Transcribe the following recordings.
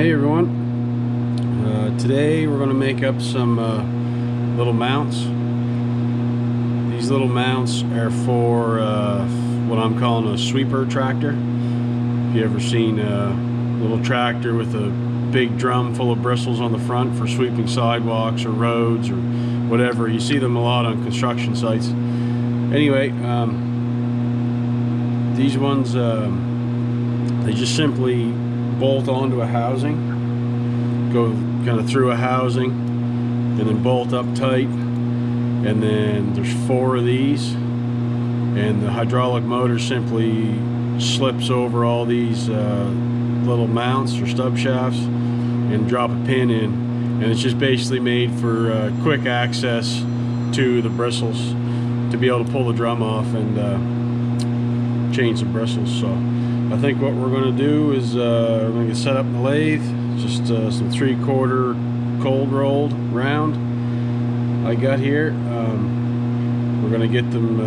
Hey everyone, today we're going to make up some little mounts. These little mounts are for what I'm calling a sweeper tractor. If you ever seen a little tractor with a big drum full of bristles on the front for sweeping sidewalks or roads or whatever, you see them a lot on construction sites. Anyway, these ones, they just simply bolt onto a housing, go kind of through a housing, and then bolt up tight. And then there's 4 of these, and the hydraulic motor simply slips over all these little mounts or stub shafts and drop a pin in, and it's just basically made for quick access to the bristles to be able to pull the drum off and change the bristles. So I think what we're going to do is we're going to get set up in the lathe, just some 3/4 cold rolled round I got here. We're going to get them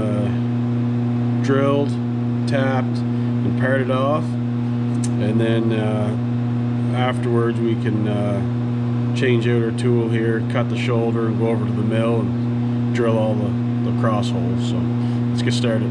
drilled, tapped, and parted off, and then afterwards we can change out our tool here, cut the shoulder, and go over to the mill and drill all the cross holes. So let's get started.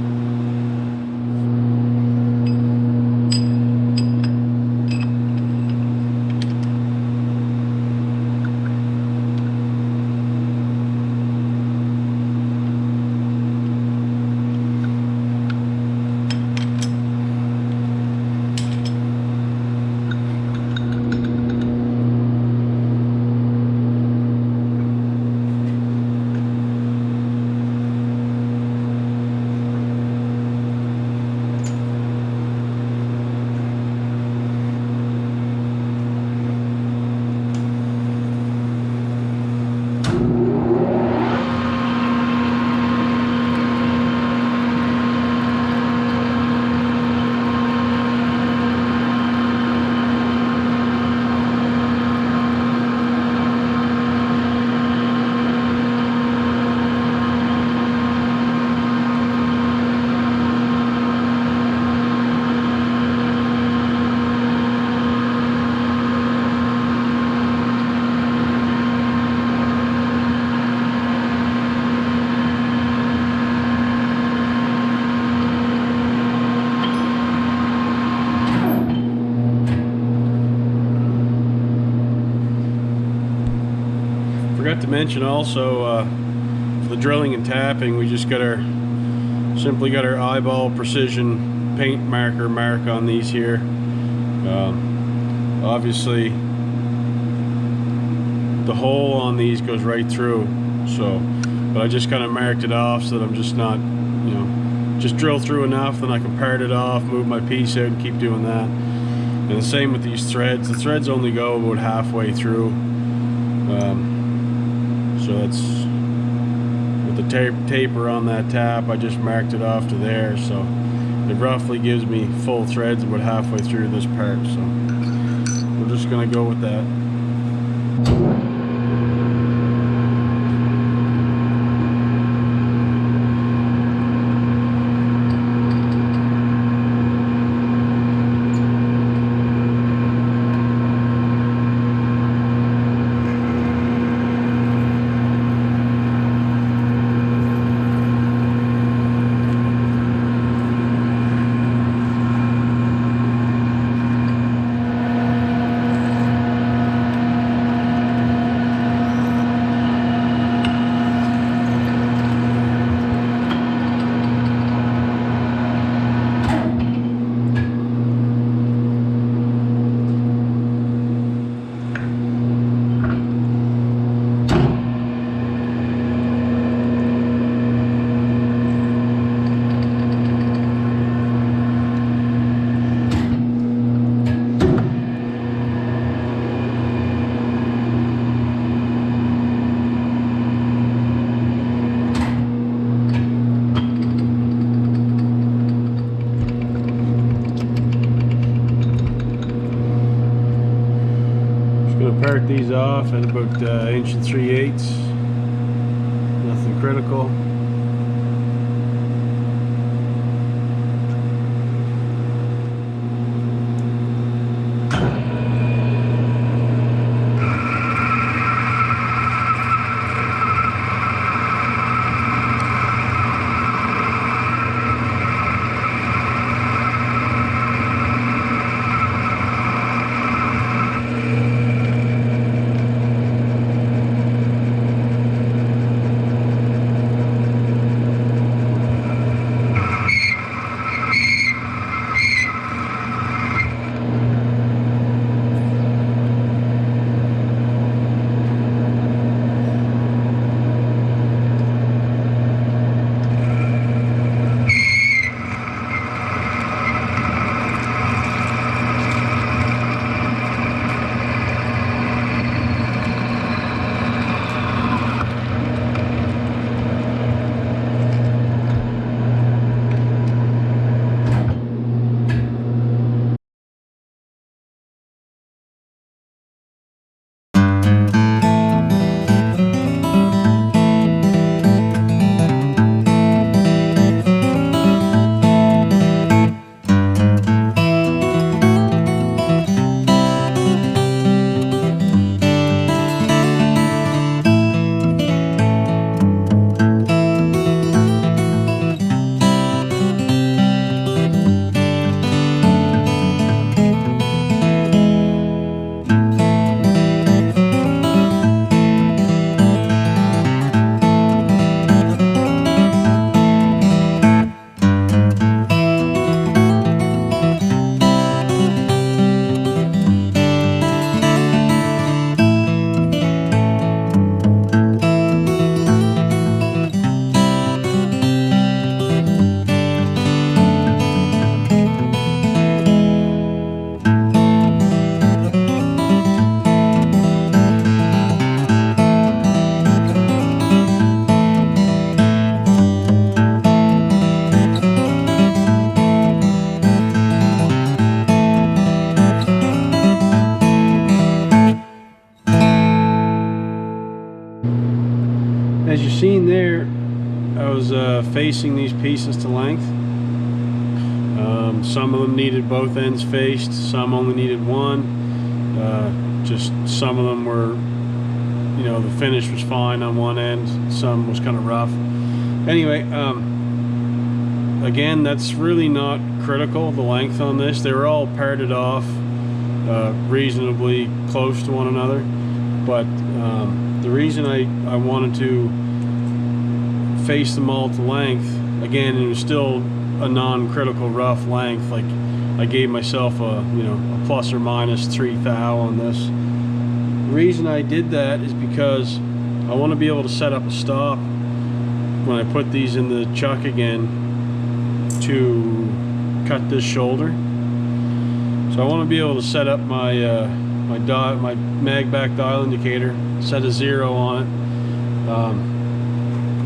Forgot to mention also for the drilling and tapping, we just simply got our eyeball precision paint marker mark on these here. Obviously the hole on these goes right through, so but I just kind of marked it off so that I'm just not, just drill through enough, then I can part it off, move my piece out, and keep doing that. And the same with these threads. The threads only go about halfway through. So that's with the taper on that tap, I just marked it off to there, so it roughly gives me full threads about halfway through this part. So we're just gonna go with that. Part these off at about 1 3/8. Nothing critical. was facing these pieces to length. Some of them needed both ends faced, some only needed one. Just some of them were, you know, the finish was fine on one end, some was kind of rough. Anyway, again, that's really not critical, the length on this. They were all parted off reasonably close to one another, but the reason I wanted to face them all to length, again, it was still a non-critical rough length. Like, I gave myself a, you know, a plus or minus 3 thou on this. The reason I did that is because I want to be able to set up a stop when I put these in the chuck again to cut this shoulder. So I want to be able to set up my my mag back dial indicator, set a 0 on it,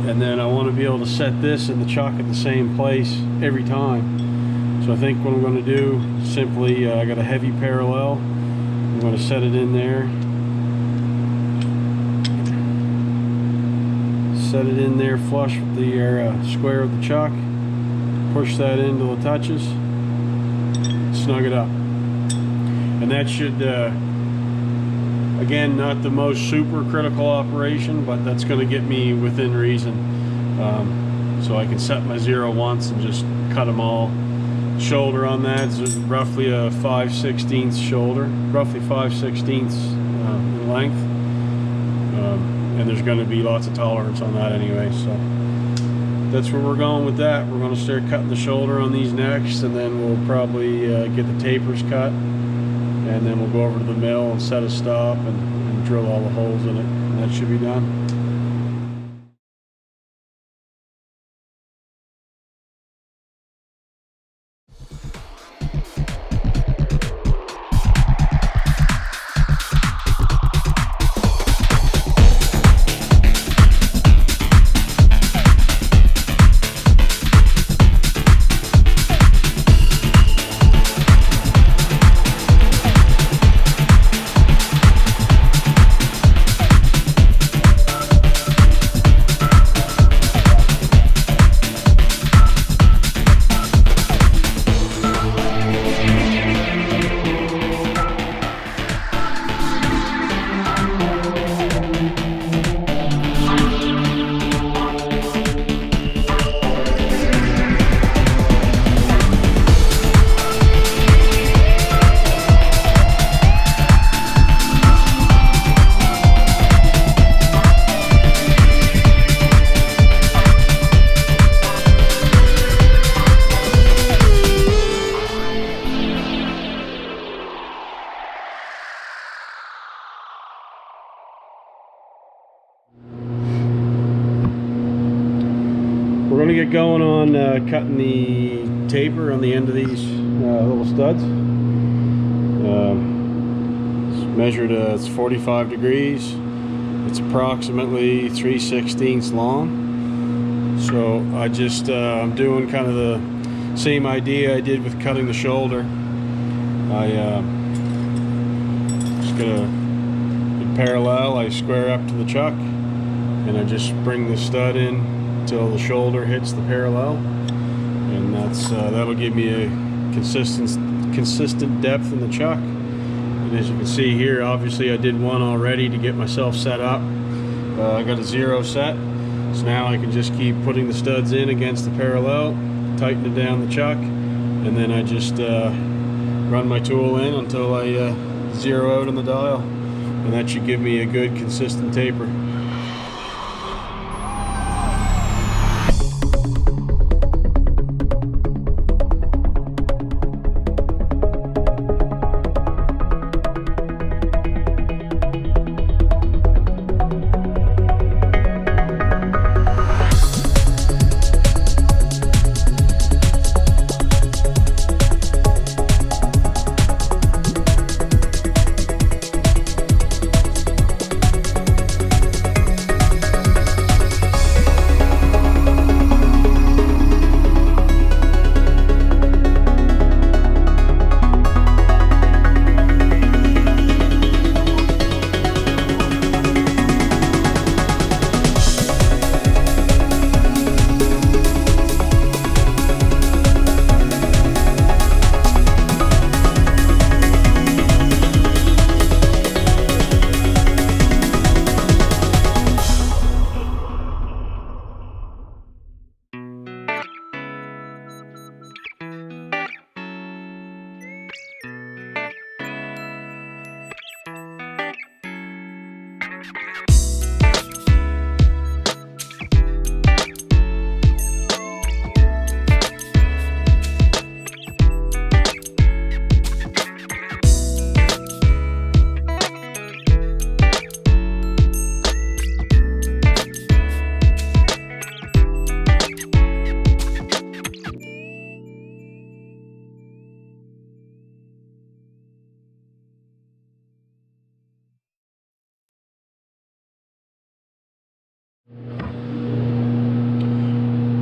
and then I want to be able to set this in the chuck at the same place every time. So I think what I'm going to do, simply, I got a heavy parallel, I'm going to set it in there, set it in there flush with the square of the chuck, push that in till it touches, snug it up. And that should, again, not the most super critical operation, but that's going to get me within reason. So I can set my 0 once and just cut them all. Shoulder on that is roughly a 5/16 shoulder, roughly 5/16 in length. And there's going to be lots of tolerance on that anyway, so that's where we're going with that. We're going to start cutting the shoulder on these next, and then we'll probably get the tapers cut, and then we'll go over to the mill and set a stop and drill all the holes in it, and that should be done. We're going to get going on cutting the taper on the end of these little studs. It's measured, it's 45 degrees. It's approximately 3/16 long. So I just, I'm doing kind of the same idea I did with cutting the shoulder. I just get a parallel, I square up to the chuck, and I just bring the stud in until the shoulder hits the parallel, and that's that'll give me a consistent depth in the chuck. And as you can see here, obviously I did one already to get myself set up. I got a 0 set, so now I can just keep putting the studs in against the parallel, tighten it down the chuck, and then I just run my tool in until I 0 out on the dial, and that should give me a good consistent taper.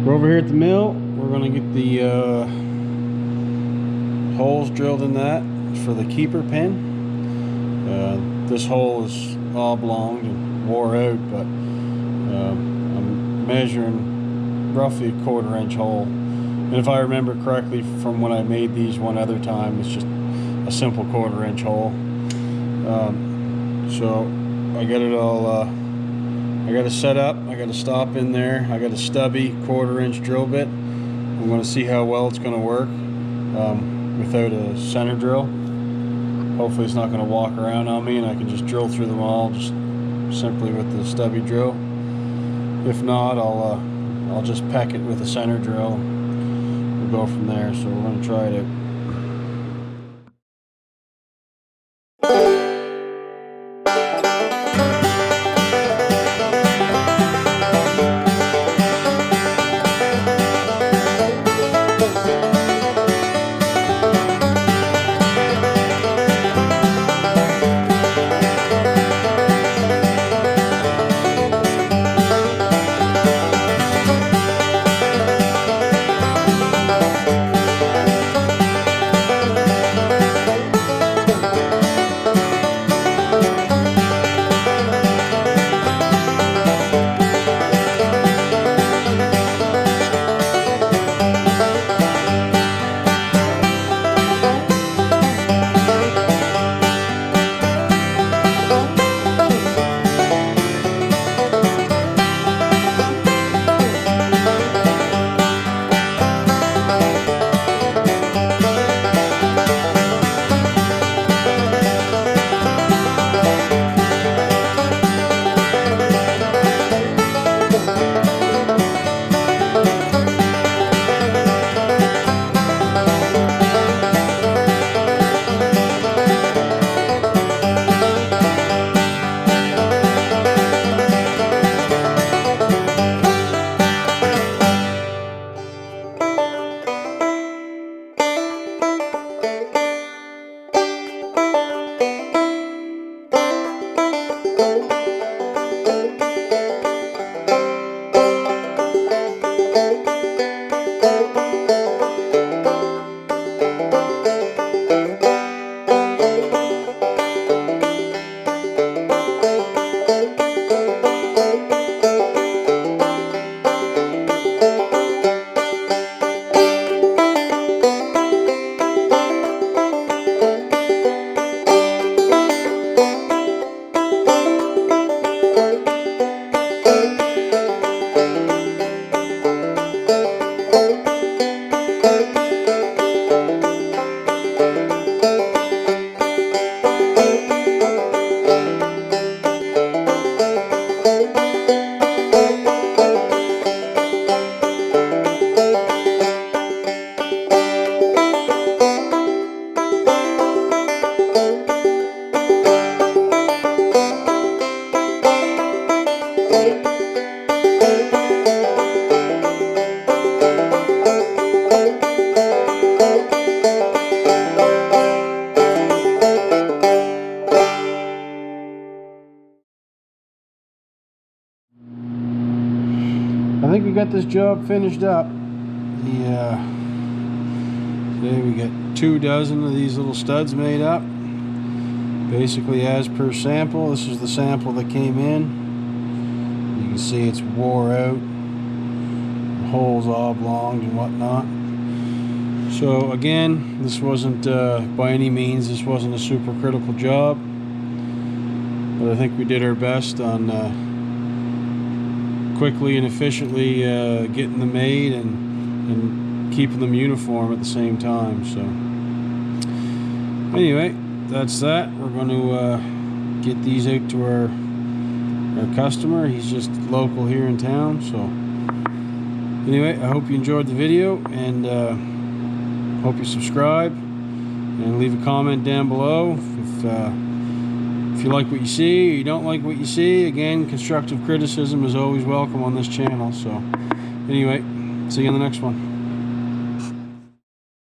We're over here at the mill. We're going to get the holes drilled in that for the keeper pin. This hole is oblonged and wore out, but I'm measuring roughly a 1/4 inch hole. And if I remember correctly from when I made these one other time, it's just a simple 1/4 inch hole. So I got it all, I got it set up, I got a stop in there, I got a stubby 1/4 inch drill bit. I'm going to see how well it's going to work without a center drill. Hopefully it's not going to walk around on me and I can just drill through them all just simply with the stubby drill. If not, I'll just peck it with a center drill. We'll go from there, so we're going to try it out. I think we got this job finished up. Today we got 2 dozen of these little studs made up. Basically as per sample. This is the sample that came in. You can see it's wore out. The holes oblonged and whatnot. So again, this wasn't by any means, this wasn't a super critical job. But I think we did our best on quickly and efficiently getting them made and keeping them uniform at the same time. So anyway, that's that. We're going to get these out to our customer. He's just local here in town. So anyway, I hope you enjoyed the video, and hope you subscribe and leave a comment down below if you like what you see or you don't like what you see. Again, constructive criticism is always welcome on this channel. So anyway, see you in the next one.